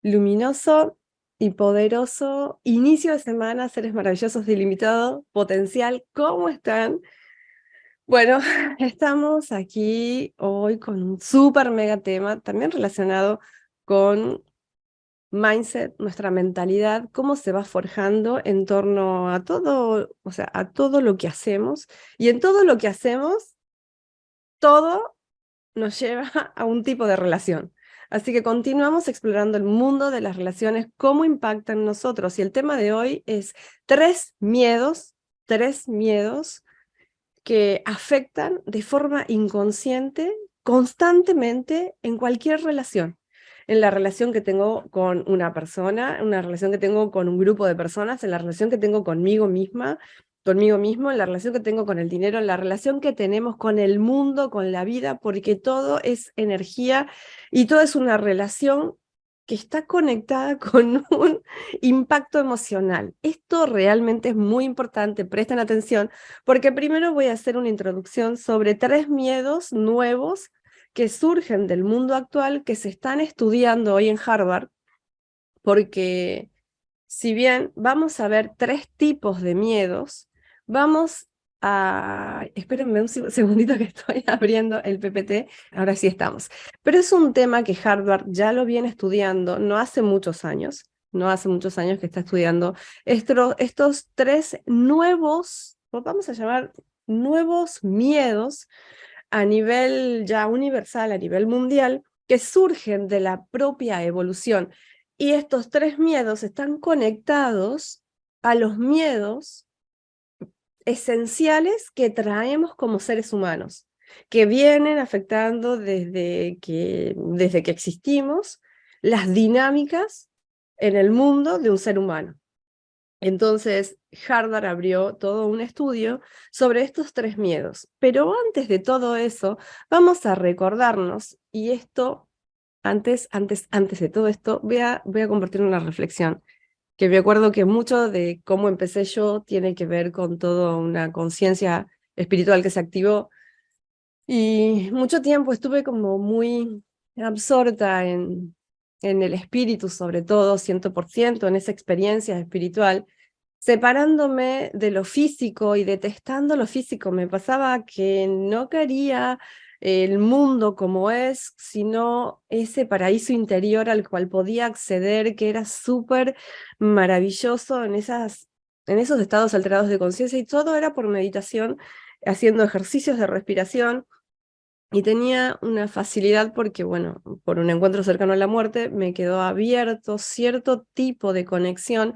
luminoso y poderoso inicio de semana, seres maravillosos de ilimitado potencial. ¿Cómo están? Bueno, estamos aquí hoy con un súper mega tema, también relacionado con mindset, nuestra mentalidad, cómo se va forjando en torno a todo, o sea, a todo lo que hacemos. Y en todo lo que hacemos, todo nos lleva a un tipo de relación. Así que continuamos explorando el mundo de las relaciones, cómo impactan en nosotros. Y el tema de hoy es tres miedos que afectan de forma inconsciente, constantemente, en cualquier relación. En la relación que tengo con una persona, en una relación que tengo con un grupo de personas, en la relación que tengo conmigo misma, conmigo mismo, en la relación que tengo con el dinero, en la relación que tenemos con el mundo, con la vida, porque todo es energía y todo es una relación que está conectada con un impacto emocional. Esto realmente es muy importante, presten atención, porque primero voy a hacer una introducción sobre tres miedos nuevos que surgen del mundo actual, que se están estudiando hoy en Harvard, porque si bien vamos a ver tres tipos de miedos, vamos a... Espérenme un segundito que estoy abriendo el PPT, ahora sí estamos. Pero es un tema que Harvard ya lo viene estudiando no hace muchos años, no hace muchos años que está estudiando estos tres nuevos, vamos a llamar nuevos miedos a nivel ya universal, a nivel mundial, que surgen de la propia evolución. Y estos tres miedos están conectados a los miedos esenciales que traemos como seres humanos, que vienen afectando desde que existimos las dinámicas en el mundo de un ser humano. Entonces, Harvard abrió todo un estudio sobre estos tres miedos. Pero antes de todo eso, vamos a recordarnos, y esto, antes de todo esto, voy a compartir una reflexión, que me acuerdo que mucho de cómo empecé yo tiene que ver con toda una conciencia espiritual que se activó. Y mucho tiempo estuve como muy absorta en el espíritu, sobre todo, 100%, en esa experiencia espiritual, separándome de lo físico y detestando lo físico. Me pasaba que no quería el mundo como es, sino ese paraíso interior al cual podía acceder, que era súper maravilloso en esos estados alterados de conciencia, y todo era por meditación, haciendo ejercicios de respiración. Y tenía una facilidad porque, bueno, por un encuentro cercano a la muerte, me quedó abierto cierto tipo de conexión.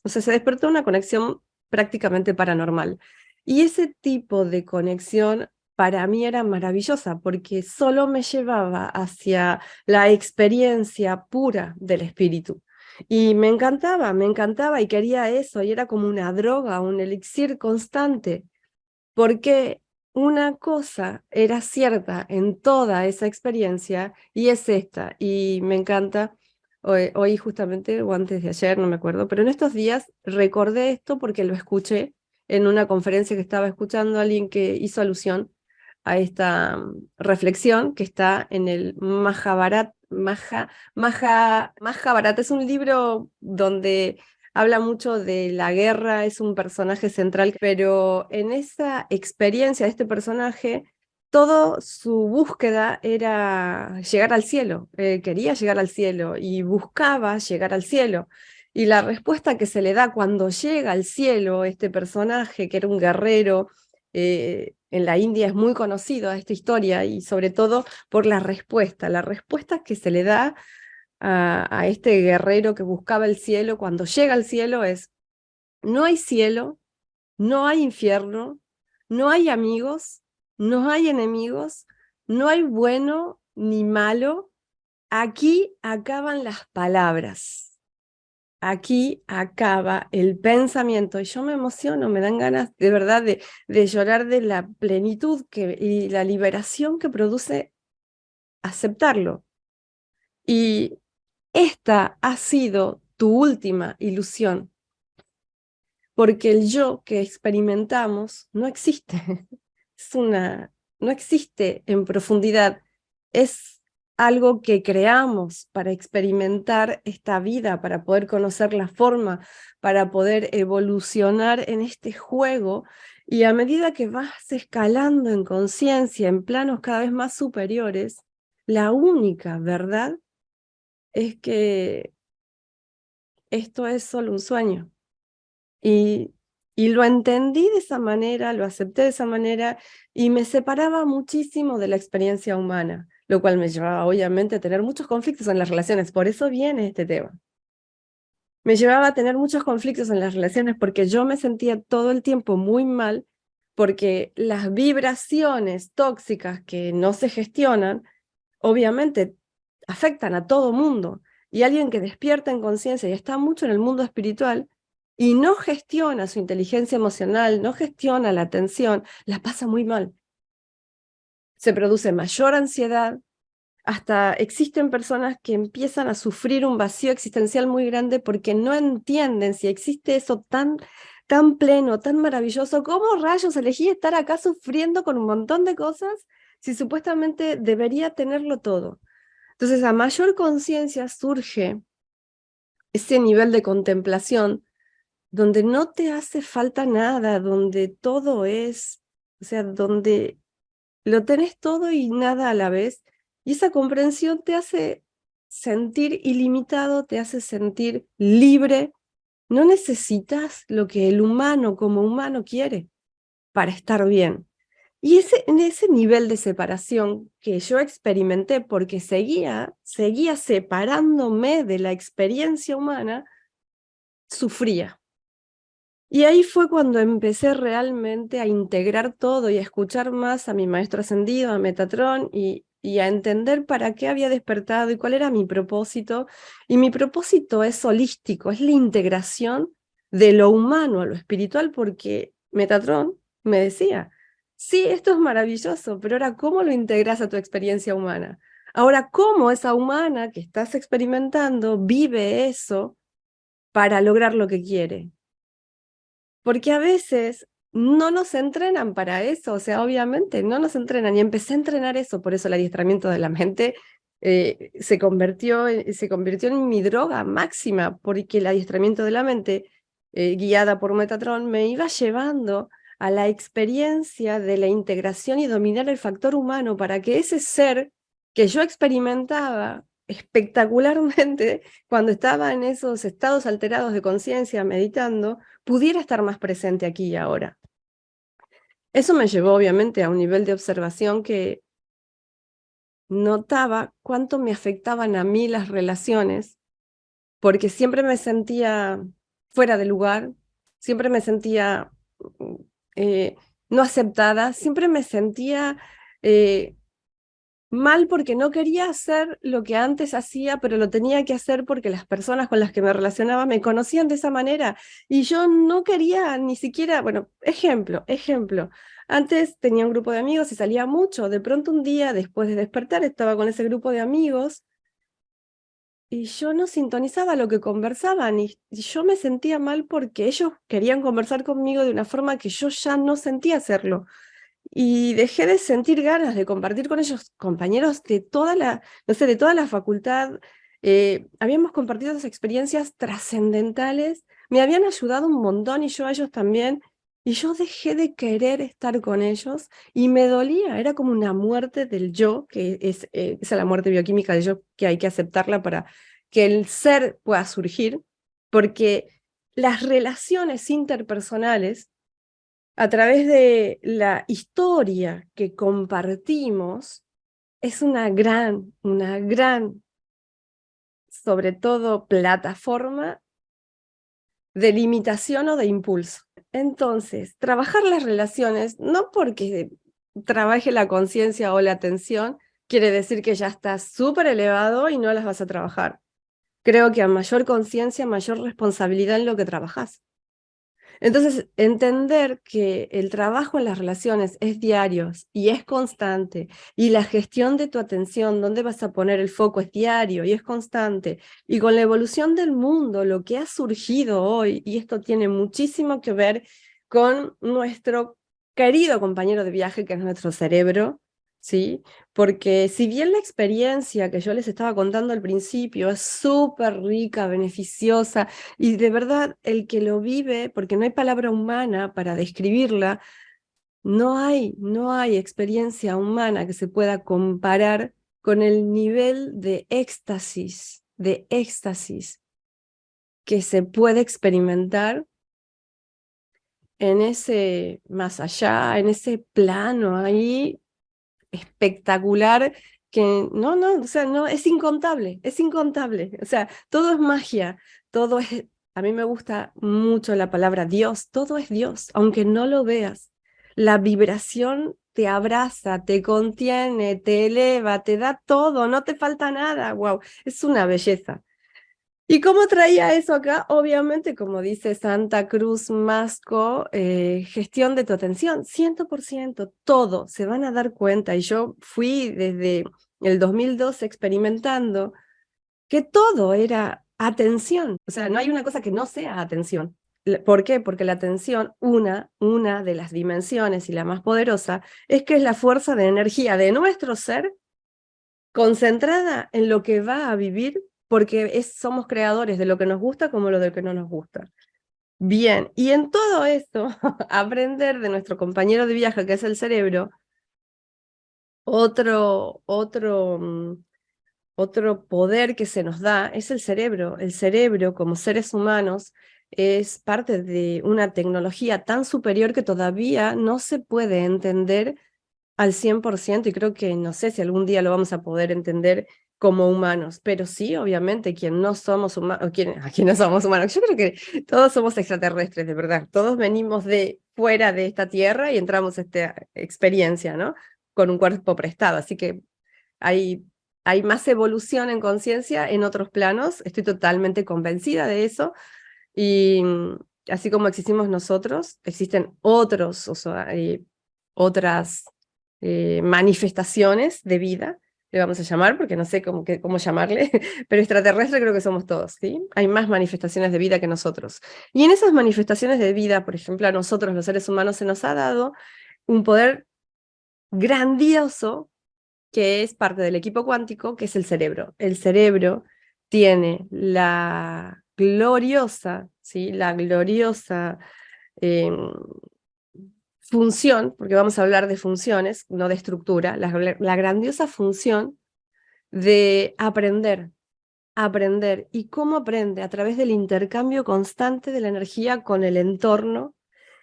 O sea, se despertó una conexión prácticamente paranormal. Y ese tipo de conexión para mí era maravillosa porque solo me llevaba hacia la experiencia pura del espíritu. Y me encantaba y quería eso, y era como una droga, un elixir constante, porque una cosa era cierta en toda esa experiencia y es esta, y me encanta. Hoy justamente, o antes de ayer, no me acuerdo, pero en estos días recordé esto porque lo escuché en una conferencia que estaba escuchando a alguien que hizo alusión a esta reflexión que está en el Mahabharata. Es un libro donde habla mucho de la guerra, es un personaje central, pero en esa experiencia de este personaje, toda su búsqueda era llegar al cielo. Quería llegar al cielo y buscaba llegar al cielo. Y la respuesta que se le da cuando llega al cielo, este personaje, que era un guerrero, en la India es muy conocido esta historia, y sobre todo por la respuesta que se le da a este guerrero que buscaba el cielo cuando llega al cielo es: no hay cielo, no hay infierno, no hay amigos, no hay enemigos, no hay bueno ni malo, aquí acaban las palabras. Aquí acaba el pensamiento. Y yo me emociono, me dan ganas de verdad de llorar de la plenitud y la liberación que produce aceptarlo. Y esta ha sido tu última ilusión, porque el yo que experimentamos no existe. Es una, no existe en profundidad. Es algo que creamos para experimentar esta vida, para poder conocer la forma, para poder evolucionar en este juego. Y a medida que vas escalando en conciencia, en planos cada vez más superiores, la única verdad es que esto es solo un sueño. Y, y lo entendí de esa manera, lo acepté de esa manera, y me separaba muchísimo de la experiencia humana, lo cual me llevaba obviamente a tener muchos conflictos en las relaciones. Por eso viene este tema. Me llevaba a tener muchos conflictos en las relaciones porque yo me sentía todo el tiempo muy mal, porque las vibraciones tóxicas que no se gestionan, obviamente afectan a todo mundo. Y alguien que despierta en conciencia y está mucho en el mundo espiritual y no gestiona su inteligencia emocional, no gestiona la atención, la pasa muy mal. Se produce mayor ansiedad, hasta existen personas que empiezan a sufrir un vacío existencial muy grande porque no entienden si existe eso tan pleno, tan maravilloso. ¿Cómo rayos elegí estar acá sufriendo con un montón de cosas si supuestamente debería tenerlo todo? Entonces, a mayor conciencia surge ese nivel de contemplación donde no te hace falta nada, donde todo es, o sea, donde lo tenés todo y nada a la vez. Y esa comprensión te hace sentir ilimitado, te hace sentir libre. No necesitas lo que el humano como humano quiere para estar bien. Y en ese nivel de separación que yo experimenté, porque seguía separándome de la experiencia humana, sufría. Y ahí fue cuando empecé realmente a integrar todo y a escuchar más a mi maestro ascendido, a Metatron, y a entender para qué había despertado y cuál era mi propósito. Y mi propósito es holístico, es la integración de lo humano a lo espiritual, porque Metatron me decía, sí, esto es maravilloso, pero ahora, ¿cómo lo integras a tu experiencia humana? Ahora, ¿cómo esa humana que estás experimentando vive eso para lograr lo que quiere? Porque a veces no nos entrenan para eso, o sea, obviamente no nos entrenan. Y empecé a entrenar eso, por eso el adiestramiento de la mente se convirtió en mi droga máxima, porque el adiestramiento de la mente, guiada por Metatron, me iba llevando a la experiencia de la integración y dominar el factor humano para que ese ser que yo experimentaba espectacularmente cuando estaba en esos estados alterados de conciencia meditando, pudiera estar más presente aquí y ahora. Eso me llevó obviamente a un nivel de observación que notaba cuánto me afectaban a mí las relaciones, porque siempre me sentía fuera de lugar, siempre me sentía eh, no aceptada, siempre me sentía mal porque no quería hacer lo que antes hacía, pero lo tenía que hacer porque las personas con las que me relacionaba me conocían de esa manera y yo no quería ni siquiera, bueno, ejemplo, antes tenía un grupo de amigos y salía mucho, de pronto un día después de despertar estaba con ese grupo de amigos y yo no sintonizaba lo que conversaban y yo me sentía mal porque ellos querían conversar conmigo de una forma que yo ya no sentía hacerlo. Y dejé de sentir ganas de compartir con ellos, compañeros de toda la, no sé, de toda la facultad. Habíamos compartido esas experiencias trascendentales, me habían ayudado un montón y yo a ellos también. Y yo dejé de querer estar con ellos y me dolía, era como una muerte del yo, que esa es la muerte bioquímica del yo, que hay que aceptarla para que el ser pueda surgir, porque las relaciones interpersonales a través de la historia que compartimos, es una gran, sobre todo, plataforma de limitación o de impulso. Entonces, trabajar las relaciones, no porque trabaje la conciencia o la atención, quiere decir que ya estás súper elevado y no las vas a trabajar. Creo que a mayor conciencia, mayor responsabilidad en lo que trabajas. Entonces, entender que el trabajo en las relaciones es diario y es constante, y la gestión de tu atención, dónde vas a poner el foco, es diario y es constante, y con la evolución del mundo, lo que ha surgido hoy, y esto tiene muchísimo que ver con nuestro querido compañero de viaje, que es nuestro cerebro, ¿sí? Porque si bien la experiencia que yo les estaba contando al principio es súper rica, beneficiosa, y de verdad el que lo vive, porque no hay palabra humana para describirla, no hay experiencia humana que se pueda comparar con el nivel de éxtasis que se puede experimentar en ese más allá, en ese plano ahí espectacular que o sea, no, es incontable, o sea, todo es magia, todo es, a mí me gusta mucho la palabra Dios, todo es Dios, aunque no lo veas. La vibración te abraza, te contiene, te eleva, te da todo, no te falta nada, wow, es una belleza. ¿Y cómo traía eso acá? Obviamente, como dice Santa Cruz Masco, gestión de tu atención, 100%, todo, se van a dar cuenta. Y yo fui desde el 2012 experimentando que todo era atención. O sea, no hay una cosa que no sea atención. ¿Por qué? Porque la atención, una de las dimensiones y la más poderosa, es que es la fuerza de energía de nuestro ser concentrada en lo que va a vivir, porque somos creadores de lo que nos gusta como lo de que no nos gusta. Bien, y en todo esto, aprender de nuestro compañero de viaje, que es el cerebro, otro poder que se nos da es el cerebro. El cerebro, como seres humanos, es parte de una tecnología tan superior que todavía no se puede entender al 100% y creo que no sé si algún día lo vamos a poder entender como humanos, pero sí, obviamente, quien no somos humanos, aquí no somos humanos, yo creo que todos somos extraterrestres, de verdad, todos venimos de fuera de esta tierra y entramos a esta experiencia, ¿no? Con un cuerpo prestado, así que hay, hay más evolución en conciencia en otros planos, estoy totalmente convencida de eso, y así como existimos nosotros, existen otros, o sea, otras manifestaciones de vida, le vamos a llamar, porque no sé cómo llamarle, pero extraterrestre creo que somos todos, ¿sí? Hay más manifestaciones de vida que nosotros. Y en esas manifestaciones de vida, por ejemplo, a nosotros los seres humanos se nos ha dado un poder grandioso que es parte del equipo cuántico, que es el cerebro. El cerebro tiene la gloriosa, ¿sí? La gloriosa eh, función, porque vamos a hablar de funciones, no de estructura, la grandiosa función de aprender. ¿Y cómo aprende? A través del intercambio constante de la energía con el entorno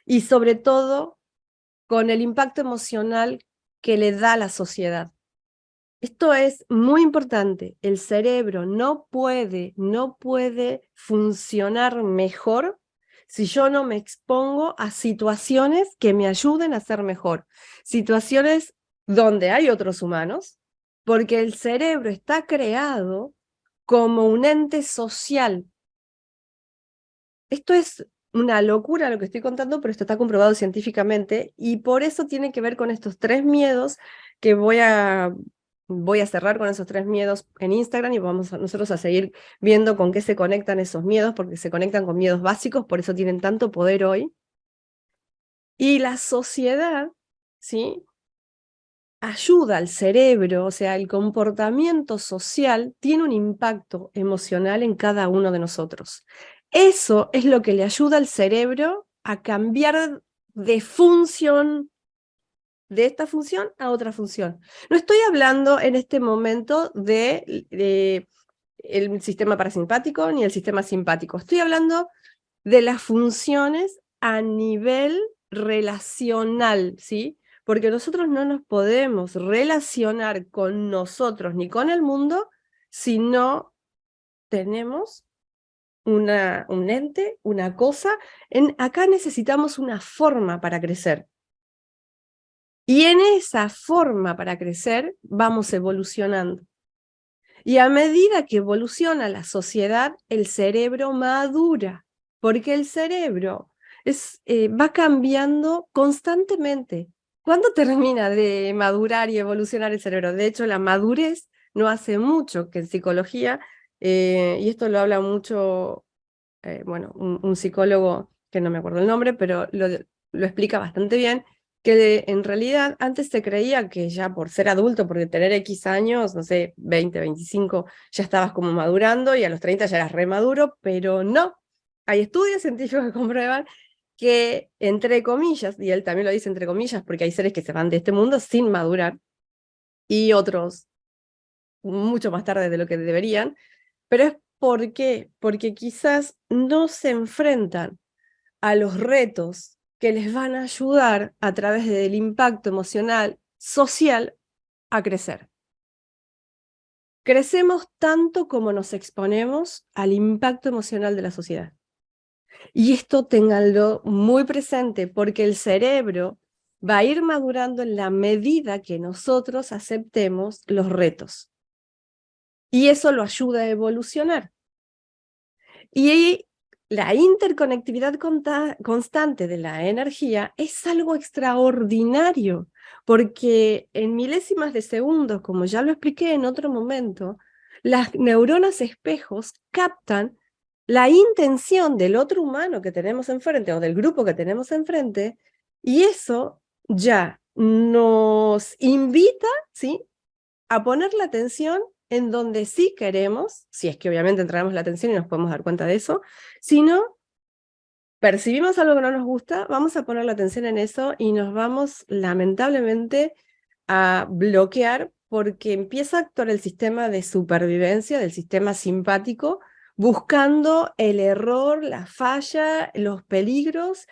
y sobre todo con el impacto emocional que le da la sociedad. Esto es muy importante. El cerebro no puede funcionar mejor si yo no me expongo a situaciones que me ayuden a ser mejor. Situaciones donde hay otros humanos, porque el cerebro está creado como un ente social. Esto es una locura lo que estoy contando, pero esto está comprobado científicamente y por eso tiene que ver con estos tres miedos que voy a cerrar con esos tres miedos en Instagram y vamos nosotros a seguir viendo con qué se conectan esos miedos, porque se conectan con miedos básicos, por eso tienen tanto poder hoy. Y la sociedad, ¿sí? Ayuda al cerebro, o sea, el comportamiento social tiene un impacto emocional en cada uno de nosotros. Eso es lo que le ayuda al cerebro a cambiar de función, de esta función a otra función. No estoy hablando en este momento de el sistema parasimpático ni el sistema simpático. Estoy hablando de las funciones a nivel relacional, ¿sí? Porque nosotros no nos podemos relacionar con nosotros ni con el mundo si no tenemos un ente, una cosa. Acá necesitamos una forma para crecer. Y en esa forma para crecer vamos evolucionando. Y a medida que evoluciona la sociedad, el cerebro madura, porque el cerebro va cambiando constantemente. ¿Cuándo termina de madurar y evolucionar el cerebro? De hecho, la madurez no hace mucho que en psicología, y esto lo habla mucho, bueno, un psicólogo que no me acuerdo el nombre, pero lo explica bastante bien, que en realidad antes se creía que ya por ser adulto, por tener X años, no sé, 20, 25, ya estabas como madurando y a los 30 ya eras remaduro, pero no. Hay estudios científicos que comprueban que, entre comillas, y él también lo dice entre comillas, porque hay seres que se van de este mundo sin madurar y otros mucho más tarde de lo que deberían, pero es ¿por qué? Porque quizás no se enfrentan a los retos que les van a ayudar a través del impacto emocional, social, a crecer. Crecemos tanto como nos exponemos al impacto emocional de la sociedad. Y esto ténganlo muy presente porque el cerebro va a ir madurando en la medida que nosotros aceptemos los retos. Y eso lo ayuda a evolucionar. Y la interconectividad constante de la energía es algo extraordinario, porque en milésimas de segundos, como ya lo expliqué en otro momento, las neuronas espejos captan la intención del otro humano que tenemos enfrente o del grupo que tenemos enfrente, y eso ya nos invita, ¿sí?, a poner la atención en donde sí queremos, si es que obviamente entregamos la atención y nos podemos dar cuenta de eso, si no, percibimos algo que no nos gusta, vamos a poner la atención en eso y nos vamos lamentablemente a bloquear porque empieza a actuar el sistema de supervivencia, del sistema simpático, buscando el error, la falla, los peligros,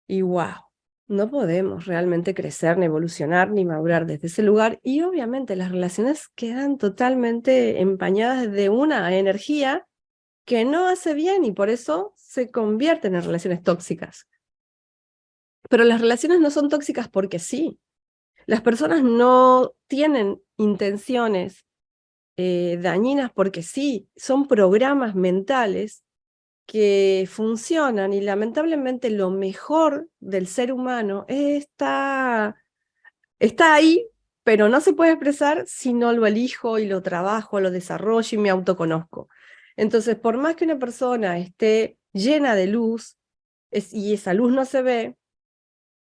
y wow, no podemos realmente crecer, ni evolucionar, ni madurar desde ese lugar. Y obviamente las relaciones quedan totalmente empañadas de una energía que no hace bien y por eso se convierten en relaciones tóxicas. Pero las relaciones no son tóxicas porque sí. Las personas no tienen intenciones dañinas porque sí. Son programas mentales que funcionan y lamentablemente lo mejor del ser humano está ahí, pero no se puede expresar si no lo elijo y lo trabajo, lo desarrollo y me autoconozco. Entonces, por más que una persona esté llena de luz y esa luz no se ve,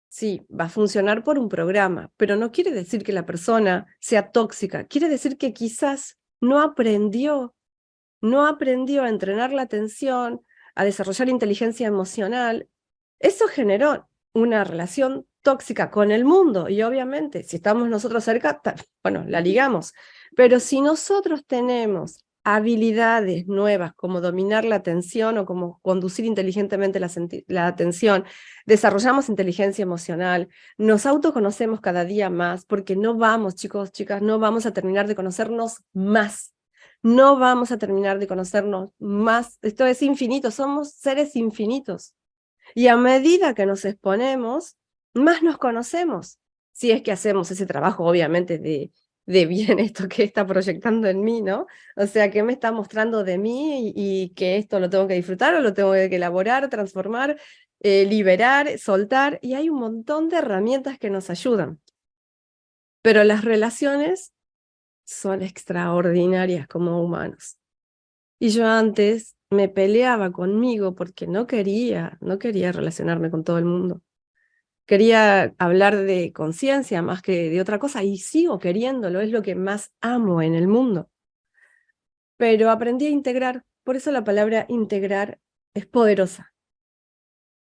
sí, va a funcionar por un programa, pero no quiere decir que la persona sea tóxica, quiere decir que quizás no aprendió a entrenar la atención, a desarrollar inteligencia emocional. Eso generó una relación tóxica con el mundo y obviamente si estamos nosotros cerca, bueno, la ligamos. Pero si nosotros tenemos habilidades nuevas como dominar la atención o como conducir inteligentemente la atención, desarrollamos inteligencia emocional, nos autoconocemos cada día más, porque no vamos, chicos, chicas, no vamos a terminar de conocernos más. No vamos a terminar de conocernos más. Esto es infinito, somos seres infinitos. Y a medida que nos exponemos, más nos conocemos. Si es que hacemos ese trabajo, obviamente, de bien esto que está proyectando en mí, ¿no? O sea, que me está mostrando de mí y que esto lo tengo que disfrutar o lo tengo que elaborar, transformar, liberar, soltar. Y hay un montón de herramientas que nos ayudan. Pero las relaciones son extraordinarias como humanos. Y yo antes me peleaba conmigo porque no quería relacionarme con todo el mundo. Quería hablar de conciencia más que de otra cosa y sigo queriéndolo, es lo que más amo en el mundo. Pero aprendí a integrar, por eso la palabra integrar es poderosa.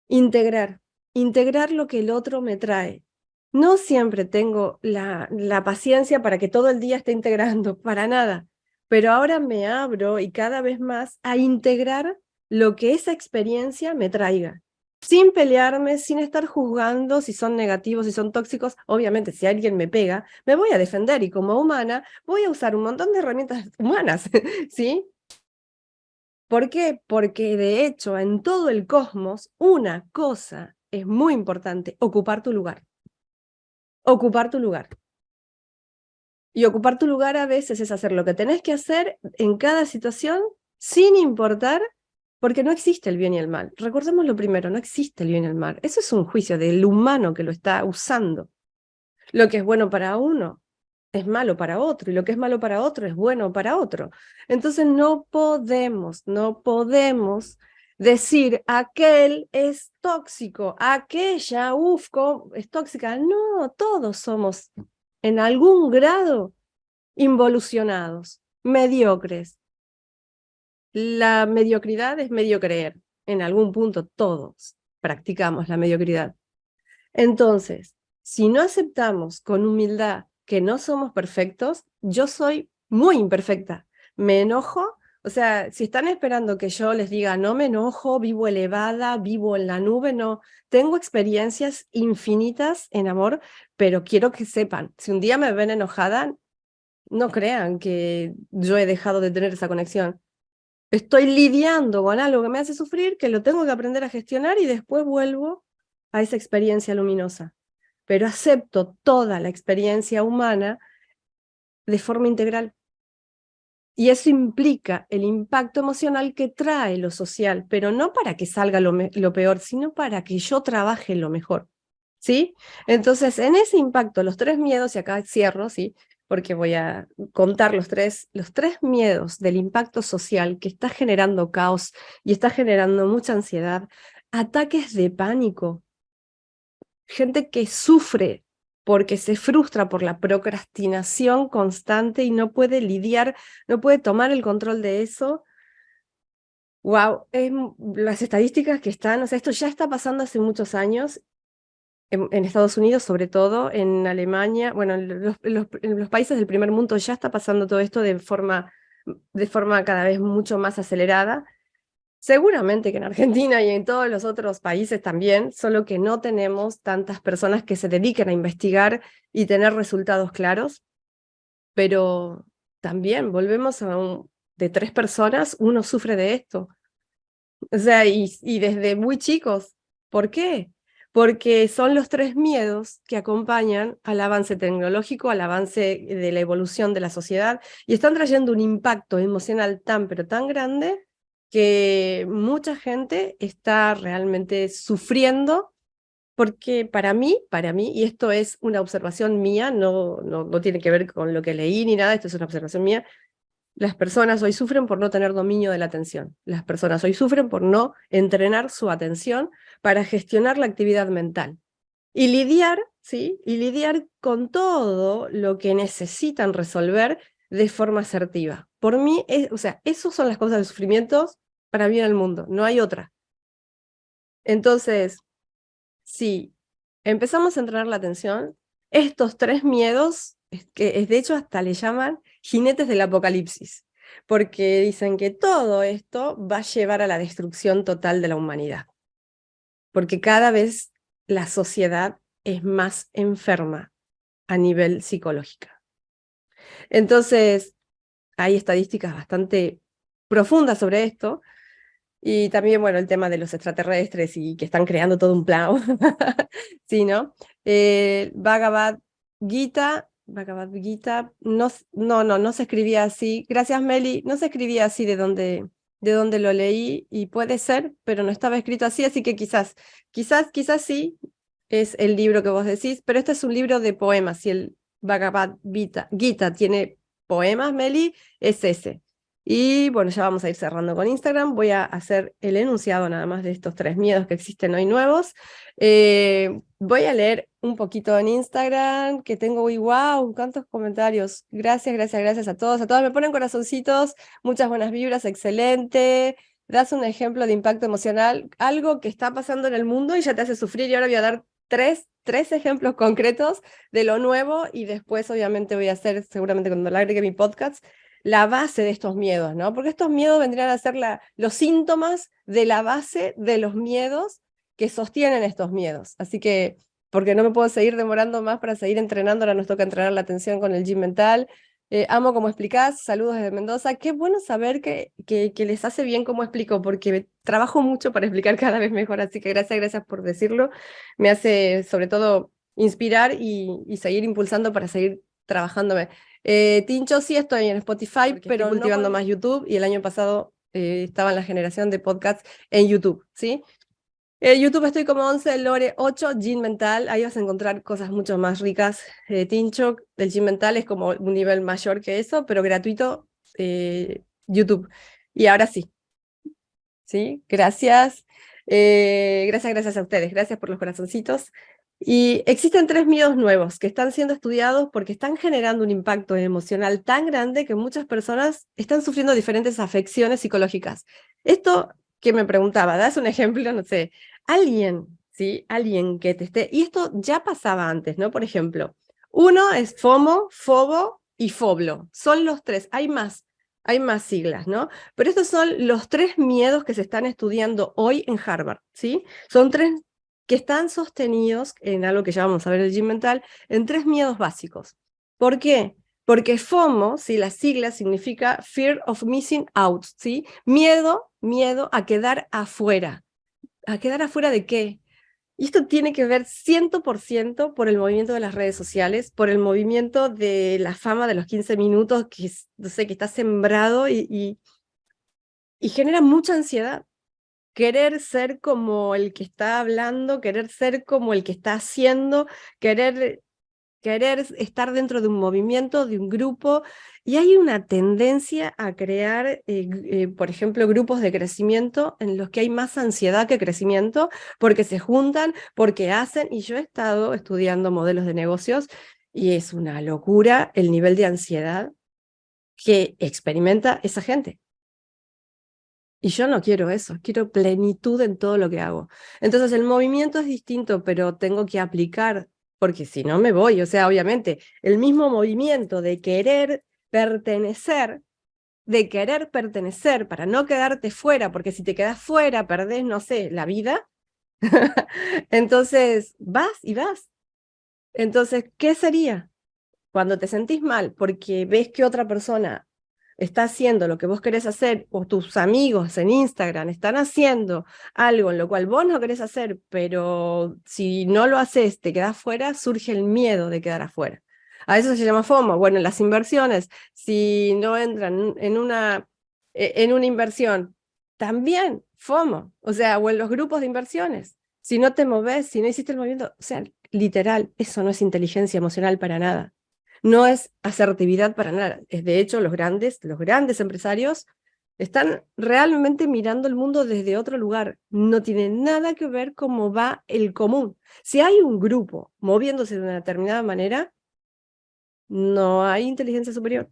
Integrar lo que el otro me trae. No siempre tengo la paciencia para que todo el día esté integrando, para nada. Pero ahora me abro y cada vez más a integrar lo que esa experiencia me traiga. Sin pelearme, sin estar juzgando si son negativos, si son tóxicos. Obviamente, si alguien me pega, me voy a defender y como humana voy a usar un montón de herramientas humanas, ¿sí? ¿Por qué? Porque de hecho en todo el cosmos una cosa es muy importante, ocupar tu lugar. Ocupar tu lugar. Y ocupar tu lugar a veces es hacer lo que tenés que hacer en cada situación sin importar, porque no existe el bien y el mal. Recordemos lo primero, no existe el bien y el mal. Eso es un juicio del humano que lo está usando. Lo que es bueno para uno es malo para otro, y lo que es malo para otro es bueno para otro. Entonces no podemos decir, aquel es tóxico, aquella, es tóxica. No, todos somos en algún grado involucionados, mediocres. La mediocridad es medio creer. En algún punto todos practicamos la mediocridad. Entonces, si no aceptamos con humildad que no somos perfectos, yo soy muy imperfecta. Me enojo, o sea, si están esperando que yo les diga, no me enojo, vivo elevada, vivo en la nube, no. Tengo experiencias infinitas en amor, pero quiero que sepan, si un día me ven enojada, no crean que yo he dejado de tener esa conexión. Estoy lidiando con algo que me hace sufrir, que lo tengo que aprender a gestionar y después vuelvo a esa experiencia luminosa. Pero acepto toda la experiencia humana de forma integral. Y eso implica el impacto emocional que trae lo social, pero no para que salga lo peor, sino para que yo trabaje lo mejor. ¿Sí? Entonces, en ese impacto, los 3 miedos, y acá cierro, ¿sí? Porque voy a contar los tres miedos del impacto social que está generando caos y está generando mucha ansiedad, ataques de pánico, gente que sufre porque se frustra por la procrastinación constante y no puede lidiar, no puede tomar el control de eso. Wow, las estadísticas que están, o sea, esto ya está pasando hace muchos años en Estados Unidos, sobre todo, en Alemania, bueno, en los países del primer mundo ya está pasando todo esto de forma cada vez mucho más acelerada. Seguramente que en Argentina y en todos los otros países también, solo que no tenemos tantas personas que se dediquen a investigar y tener resultados claros, pero también volvemos de 3 personas, uno sufre de esto. O sea, y desde muy chicos. ¿Por qué? Porque son los 3 miedos que acompañan al avance tecnológico, al avance de la evolución de la sociedad, y están trayendo un impacto emocional tan, pero tan grande que mucha gente está realmente sufriendo, porque para mí, y esto es una observación mía, no tiene que ver con lo que leí ni nada, esto es una observación mía, las personas hoy sufren por no tener dominio de la atención. Las personas hoy sufren por no entrenar su atención para gestionar la actividad mental y lidiar, ¿sí? Y lidiar con todo lo que necesitan resolver de forma asertiva. Por mí, o sea, esos son las causas de sufrimientos para mí en el mundo, no hay otra. Entonces, si empezamos a entrenar la atención, estos 3 miedos, que de hecho hasta le llaman jinetes del apocalipsis, porque dicen que todo esto va a llevar a la destrucción total de la humanidad, porque cada vez la sociedad es más enferma a nivel psicológico. Entonces, hay estadísticas bastante profundas sobre esto, y también, bueno, el tema de los extraterrestres y que están creando todo un plan. Sí, ¿no? Bhagavad Gita, no se escribía así. Gracias, Meli. No se escribía así de donde lo leí, y puede ser, pero no estaba escrito así, así que quizás sí es el libro que vos decís, pero este es un libro de poemas. Si el Gita tiene poemas, Meli, es ese. Y bueno, ya vamos a ir cerrando con Instagram. Voy a hacer el enunciado nada más de estos 3 miedos que existen hoy nuevos. Voy a leer un poquito en Instagram, que tengo, uy, wow, cuántos comentarios. Gracias a todos, a todas. Me ponen corazoncitos, muchas buenas vibras, excelente. Das un ejemplo de impacto emocional, algo que está pasando en el mundo y ya te hace sufrir. Y ahora voy a dar tres ejemplos concretos de lo nuevo, y después obviamente voy a hacer, seguramente cuando le agregue mi podcast, la base de estos miedos, ¿no? Porque estos miedos vendrían a ser los síntomas de la base de los miedos que sostienen estos miedos. Así que, porque no me puedo seguir demorando más para seguir entrenando, ahora nos toca entrenar la atención con el gym mental. Amo como explicás, saludos desde Mendoza. Qué bueno saber que les hace bien cómo explico, porque trabajo mucho para explicar cada vez mejor, así que gracias por decirlo. Me hace sobre todo inspirar y seguir impulsando para seguir trabajándome. Tincho, sí estoy en Spotify, porque pero estoy cultivando más YouTube, y el año pasado estaba en la generación de podcasts en YouTube, ¿sí? YouTube estoy como 11, Lore 8, Gym Mental, ahí vas a encontrar cosas mucho más ricas. Tincho, del Gym Mental es como un nivel mayor que eso, pero gratuito, YouTube. Y ahora sí, ¿sí? Gracias. Gracias a ustedes, gracias por los corazoncitos. Y existen 3 miedos nuevos que están siendo estudiados porque están generando un impacto emocional tan grande que muchas personas están sufriendo diferentes afecciones psicológicas. Esto que me preguntaba, das un ejemplo, no sé, alguien, ¿sí? Alguien que te esté... Y esto ya pasaba antes, ¿no? Por ejemplo, uno es FOMO, FOBO y FOBLO. Son los 3, hay más siglas, ¿no? Pero estos son los 3 miedos que se están estudiando hoy en Harvard, ¿sí? Son 3 que están sostenidos en algo que ya vamos a ver el gym mental, en 3 miedos básicos. ¿Por qué? Porque FOMO, ¿sí? La sigla significa Fear of Missing Out, ¿sí? Miedo a quedar afuera. ¿A quedar afuera de qué? Y esto tiene que ver 100% por el movimiento de las redes sociales, por el movimiento de la fama de los 15 minutos, que no sé, que está sembrado y genera mucha ansiedad. Querer ser como el que está hablando, querer ser como el que está haciendo, querer estar dentro de un movimiento, de un grupo, y hay una tendencia a crear, por ejemplo, grupos de crecimiento en los que hay más ansiedad que crecimiento, porque se juntan, porque hacen, y yo he estado estudiando modelos de negocios, y es una locura el nivel de ansiedad que experimenta esa gente. Y yo no quiero eso, quiero plenitud en todo lo que hago. Entonces el movimiento es distinto, pero tengo que aplicar, porque si no me voy. O sea, obviamente, el mismo movimiento de querer pertenecer para no quedarte fuera, porque si te quedas fuera, perdés, no sé, la vida. Entonces, vas y vas. Entonces, ¿qué sería? Cuando te sentís mal porque ves que otra persona está haciendo lo que vos querés hacer, o tus amigos en Instagram están haciendo algo en lo cual vos no querés hacer, pero si no lo haces, te quedás fuera, surge el miedo de quedar afuera. A eso se llama FOMO. Bueno, en las inversiones, si no entran en una inversión, también FOMO, o sea, o en los grupos de inversiones. Si no te moves, si no hiciste el movimiento, o sea, literal, eso no es inteligencia emocional para nada. No es asertividad para nada. Es de hecho, los grandes empresarios están realmente mirando el mundo desde otro lugar. No tiene nada que ver cómo va el común. Si hay un grupo moviéndose de una determinada manera, no hay inteligencia superior.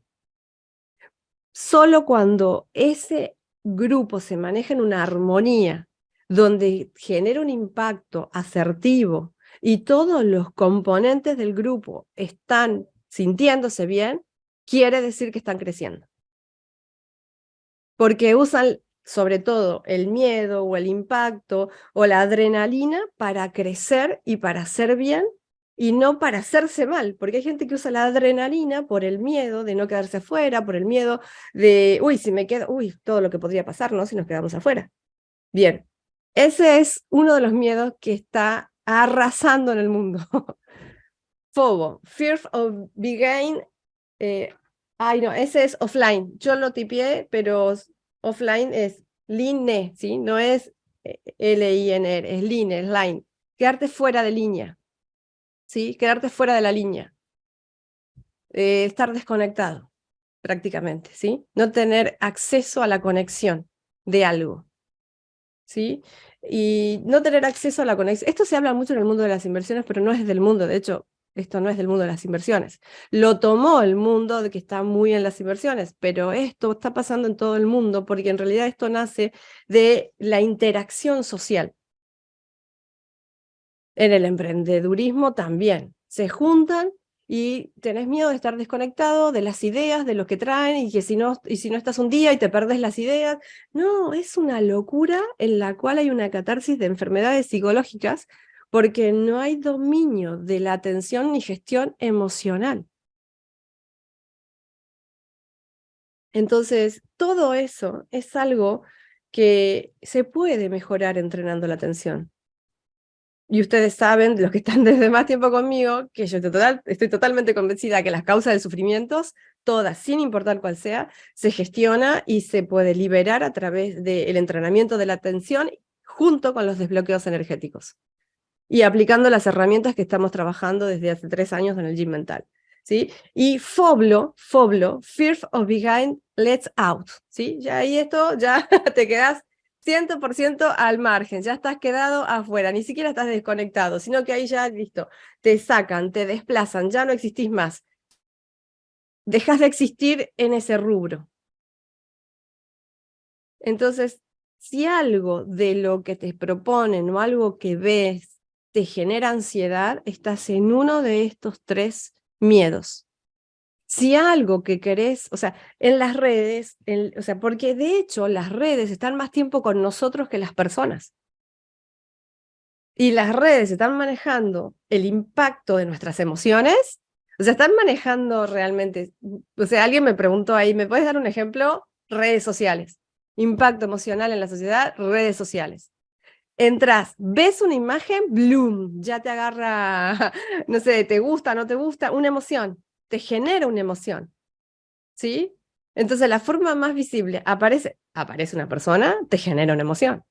Solo cuando ese grupo se maneja en una armonía, donde genera un impacto asertivo y todos los componentes del grupo están sintiéndose bien, quiere decir que están creciendo. Porque usan sobre todo el miedo o el impacto o la adrenalina para crecer y para hacer bien y no para hacerse mal, porque hay gente que usa la adrenalina por el miedo de no quedarse afuera, por el miedo de, uy, si me quedo, uy, todo lo que podría pasar, ¿no? Si nos quedamos afuera. Bien, ese es uno de los miedos que está arrasando en el mundo. FOBO, Fear of Being, ay no, ese es offline. Yo lo tipié, pero offline es line, ¿sí? No es L-I-N-R, es line, es line. Quedarte fuera de línea, ¿sí? Quedarte fuera de la línea. Estar desconectado, prácticamente, ¿sí? No tener acceso a la conexión de algo, ¿sí? Y no tener acceso a la conexión. Esto se habla mucho en el mundo de las inversiones, pero no es del mundo. De hecho, esto no es del mundo de las inversiones. Lo tomó el mundo de que está muy en las inversiones, pero esto está pasando en todo el mundo porque en realidad esto nace de la interacción social. En el emprendedurismo también. Se juntan y tenés miedo de estar desconectado de las ideas, de lo que traen, y si no estás un día y te perdés las ideas. No, es una locura en la cual hay una catarsis de enfermedades psicológicas porque no hay dominio de la atención ni gestión emocional. Entonces, todo eso es algo que se puede mejorar entrenando la atención. Y ustedes saben, los que están desde más tiempo conmigo, que yo estoy totalmente convencida que las causas de sufrimientos, todas, sin importar cuál sea, se gestiona y se puede liberar a través del entrenamiento de la atención junto con los desbloqueos energéticos. Y aplicando las herramientas que estamos trabajando desde hace 3 años en el gym mental. ¿Sí? Y Fear of Being Let Out. ¿Sí? Ya ahí esto, ya te quedas 100% al margen, ya estás quedado afuera, ni siquiera estás desconectado, sino que ahí ya, listo, te sacan, te desplazan, ya no existís más. Dejas de existir en ese rubro. Entonces, si algo de lo que te proponen o algo que ves te genera ansiedad, estás en uno de estos 3 miedos. Si algo que querés, o sea, en las redes, o sea, porque de hecho las redes están más tiempo con nosotros que las personas. Y las redes están manejando el impacto de nuestras emociones, o sea, están manejando realmente, o sea, alguien me preguntó ahí, ¿me puedes dar un ejemplo? Redes sociales. Impacto emocional en la sociedad, redes sociales. Entras, ves una imagen, bloom, ya te agarra, no sé, te gusta, no te gusta, una emoción, te genera una emoción, ¿sí? Entonces la forma más visible, aparece una persona, te genera una emoción.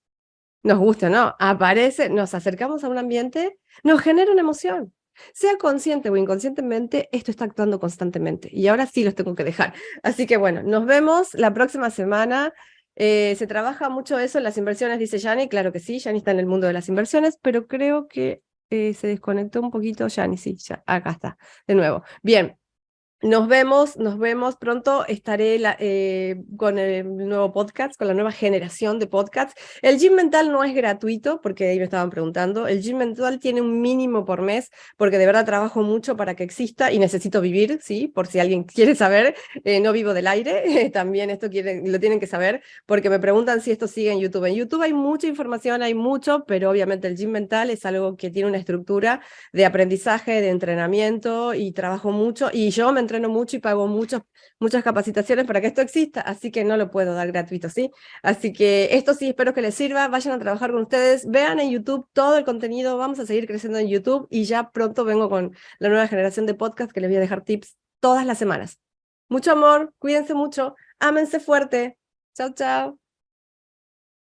Nos gusta o no, aparece, nos acercamos a un ambiente, nos genera una emoción. Sea consciente o inconscientemente, esto está actuando constantemente. Y ahora sí los tengo que dejar. Así que bueno, nos vemos la próxima semana. Se trabaja mucho eso en las inversiones, dice Yani. Claro que sí, Yani está en el mundo de las inversiones, pero creo que se desconectó un poquito Yani. Sí, ya, acá está, de nuevo. Bien. Nos vemos pronto. Estaré con el nuevo podcast, con la nueva generación de podcasts. El Gym Mental no es gratuito, porque ahí me estaban preguntando. El Gym Mental tiene un mínimo por mes, porque de verdad trabajo mucho para que exista y necesito vivir, ¿sí? Por si alguien quiere saber, no vivo del aire. También esto lo tienen que saber, porque me preguntan si esto sigue en YouTube. En YouTube hay mucha información, hay mucho, pero obviamente el Gym Mental es algo que tiene una estructura de aprendizaje, de entrenamiento y trabajo mucho y yo me entreno mucho y pago muchas capacitaciones para que esto exista, así que no lo puedo dar gratuito, ¿sí? Así que esto sí, espero que les sirva, vayan a trabajar con ustedes, vean en YouTube todo el contenido, vamos a seguir creciendo en YouTube y ya pronto vengo con la nueva generación de podcast que les voy a dejar tips todas las semanas. Mucho amor, cuídense mucho, ámense fuerte. Chao, chao.